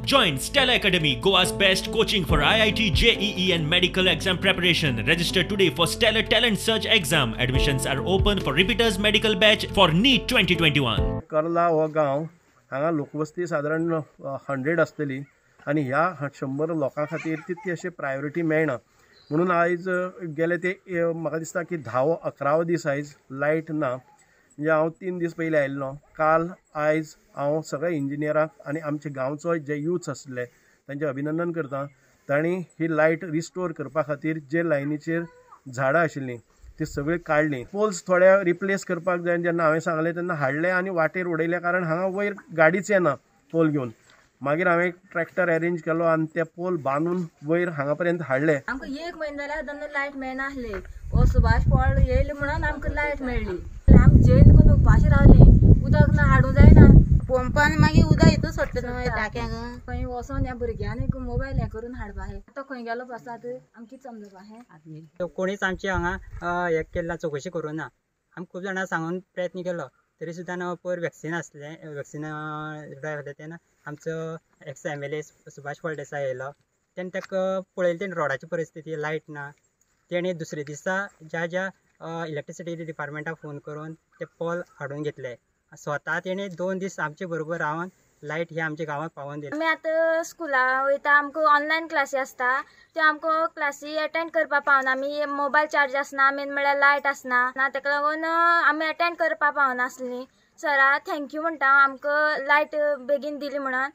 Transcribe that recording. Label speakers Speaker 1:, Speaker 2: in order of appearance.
Speaker 1: Join Stella Academy, Goa's best coaching for IIT, JEE and medical exam preparation. Register today for Stellar Talent Search exam. Admissions are open for repeaters medical batch for NEET 2021.
Speaker 2: Karla हो गांव हांगा लोकवस्ती साधारण 100 आसतली आनी ह्या 100 लोकां खातीर तितकी अशी प्रायोरिटी मेळना म्हणून आयज गेले ते म्हाका दिसता की 10-11 दीस आयज लायट ना म्हणजे हांव 3 दीस पयलीं आयिल्लो काल आयज हांव सगळे इंजिनियरांक आनी आमचे गांवचो जे यूथ आसले तांचें अभिनंदन करता तांणी ही लायट रिस्टोर करपा खातीर जे लायनीचेर झाडां आशिल्लीं ती सगळी काडली पोल्स थोड्या रिप्लेस करपाक जाय जेन्ना हांवें सांगलें तेन्ना हाडले आनी वाटेर उडयले कारण हांगा वयर गाडीच येना पोल घेवन मागीर हांवें ट्रॅक्टर अरेंज केलो आनी ते पोल बांदून वयर हांगा पर्यंत हाडले
Speaker 3: आमकां 1 म्हयनो जाल्यार तेन्ना लायट मेळनासली हो सुभाष पॉल येयले म्हणून आमकां लायट मेळ्ळी आमी जेन करून उपाशी रावली उदक ना हाडूं जायना
Speaker 4: पंपान मागीर उदक हितून सोडटा न्हू टाक्यांक
Speaker 3: खंय वचोन ह्या भुरग्यांनी मोबायल हें करून हाडपा हे आतां खंय गेलो बसात आमकां कितें समजपा हें
Speaker 5: कोणीच आमची हांगा हें केला चवकशी करूना आमी खूब जाणां सांगून प्रयत्न केलो तरी सुद्दां पयर वॅक्सिन आसलें वॅक्सिन ड्रायव्ह जाता तेन्ना आमचो एक्स MLA सुभाष फळदेसाय येयलो तेन्ना ताका पळयलें तेणें रोडाची परिस्थिती लायट ना तेणें दुसरे दिसा ज्या इलेक्ट्रिसिटी डिपार्टमेंटाक फोन करून ते पोल हाडून घेतले स्वता तेणें 2 दीस आमचे बरोबर रावन लायट ही आमच्या गांवांत पावोवन दिली
Speaker 3: आमी आतां स्कुलां वयता आमकां ऑनलायन क्लासी आसता त्यो आमकां क्लासी अटेंड करपा पावना आमी मोबायल चार्ज आसना मेन म्हळ्यार लायट आसना ताका लागून आमी अटेंड करपा पावनासलीं सरा थँक्यू म्हणटा आमकां लायट बेगीन दिली म्हणून